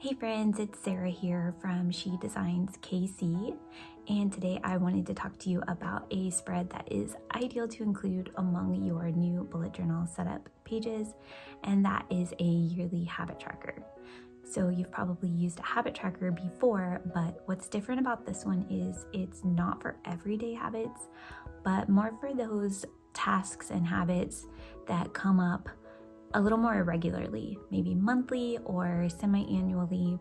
Hey friends, it's Sarah here from She Designs KC, and today I wanted to talk to you about a spread that is ideal to include among your new bullet journal setup pages, and that is a yearly habit tracker. So you've probably used a habit tracker before, but what's different about this one is it's not for everyday habits, but more for those tasks and habits that come up a little more irregularly, maybe monthly or semi-annually,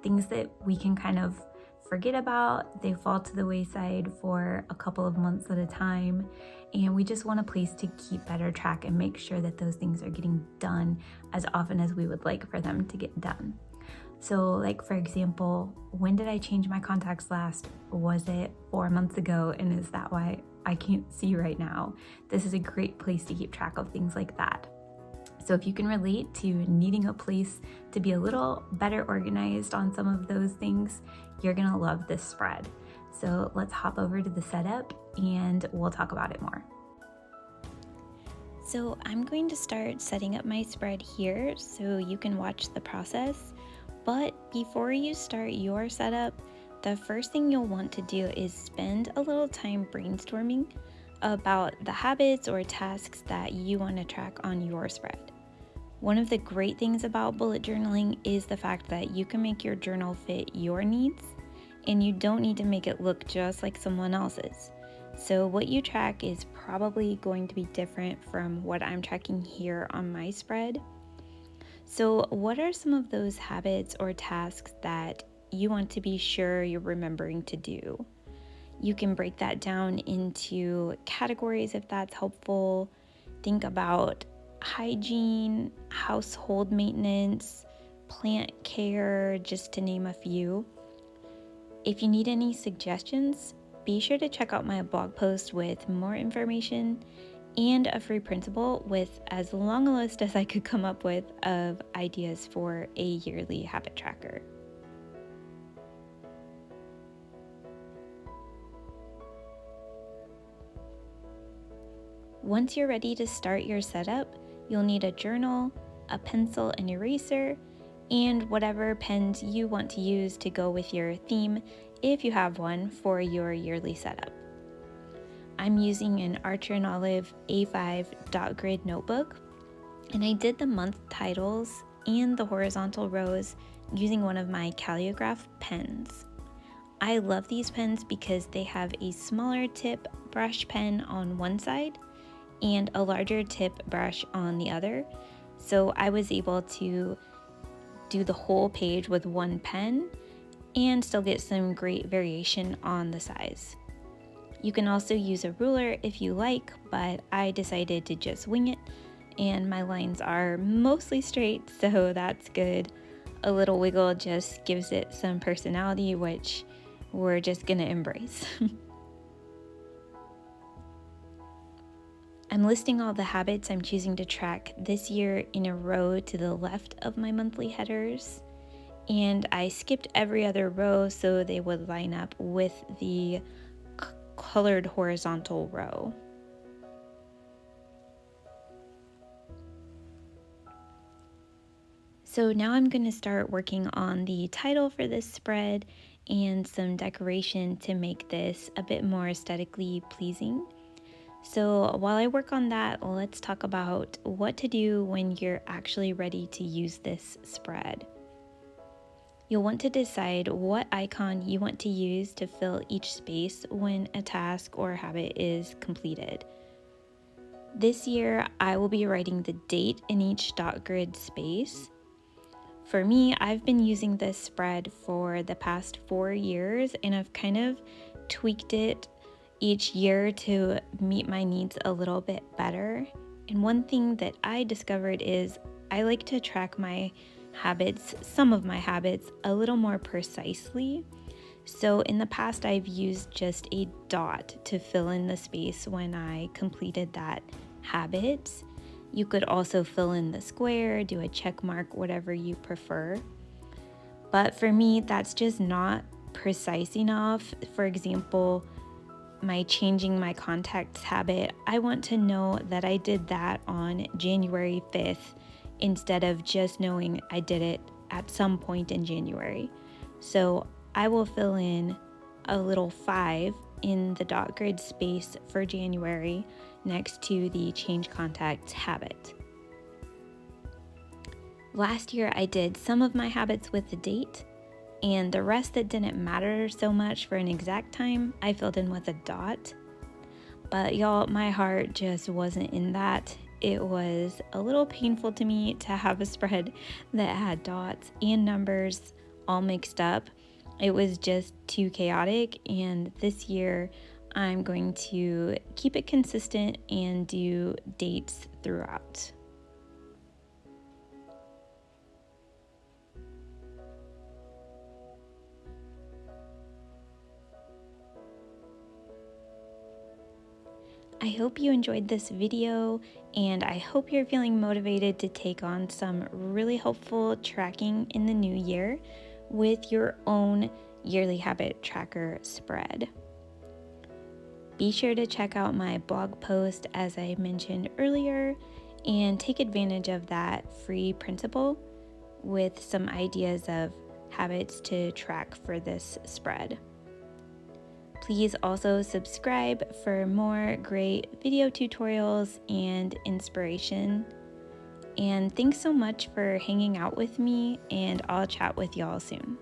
things that we can kind of forget about. They fall to the wayside for a couple of months at a time, and we just want a place to keep better track and make sure that those things are getting done as often as we would like for them to get done. So like, for example, when did I change my contacts last? Was it 4 months ago? And is that why I can't see right now? This is a great place to keep track of things like that. So if you can relate to needing a place to be a little better organized on some of those things, you're gonna love this spread. So let's hop over to the setup and we'll talk about it more. So I'm going to start setting up my spread here so you can watch the process. But before you start your setup, the first thing you'll want to do is spend a little time brainstorming about the habits or tasks that you want to track on your spread. One of the great things about bullet journaling is the fact that you can make your journal fit your needs, and you don't need to make it look just like someone else's. So what you track is probably going to be different from what I'm tracking here on my spread. So what are some of those habits or tasks that you want to be sure you're remembering to do? You can break that down into categories if that's helpful. Think about hygiene, household maintenance, plant care, just to name a few. If you need any suggestions, be sure to check out my blog post with more information and a free printable with as long a list as I could come up with of ideas for a yearly habit tracker. Once you're ready to start your setup, you'll need a journal, a pencil and eraser, and whatever pens you want to use to go with your theme if you have one for your yearly setup. I'm using an Archer and Olive A5 dot grid notebook, and I did the month titles and the horizontal rows using one of my calligraph pens. I love these pens because they have a smaller tip brush pen on one side and a larger tip brush on the other. So I was able to do the whole page with one pen and still get some great variation on the size. You can also use a ruler if you like, but I decided to just wing it, and my lines are mostly straight, so that's good. A little wiggle just gives it some personality, which we're just gonna embrace. I'm listing all the habits I'm choosing to track this year in a row to the left of my monthly headers, and I skipped every other row so they would line up with the colored horizontal row. So now I'm going to start working on the title for this spread and some decoration to make this a bit more aesthetically pleasing. So while I work on that, let's talk about what to do when you're actually ready to use this spread. You'll want to decide what icon you want to use to fill each space when a task or habit is completed. This year, I will be writing the date in each dot grid space. For me, I've been using this spread for the past 4 years, and I've kind of tweaked it each year to meet my needs a little bit better. And one thing that I discovered is I like to track my habits, some of my habits, a little more precisely. So in the past, I've used just a dot to fill in the space when I completed that habit. You could also fill in the square, do a check mark, whatever you prefer. But for me, that's just not precise enough. For example, my changing my contacts habit, I want to know that I did that on January 5th instead of just knowing I did it at some point in January. So I will fill in a little 5 in the dot grid space for January next to the change contact habit. Last year I did some of my habits with the date, and the rest that didn't matter so much for an exact time, I filled in with a dot. But y'all, my heart just wasn't in that. It was a little painful to me to have a spread that had dots and numbers all mixed up. It was just too chaotic, and this year I'm going to keep it consistent and do dates throughout. I hope you enjoyed this video, and I hope you're feeling motivated to take on some really helpful tracking in the new year with your own yearly habit tracker spread. Be sure to check out my blog post, as I mentioned earlier, and take advantage of that free principle with some ideas of habits to track for this spread. Please also subscribe for more great video tutorials and inspiration. And thanks so much for hanging out with me, and I'll chat with y'all soon.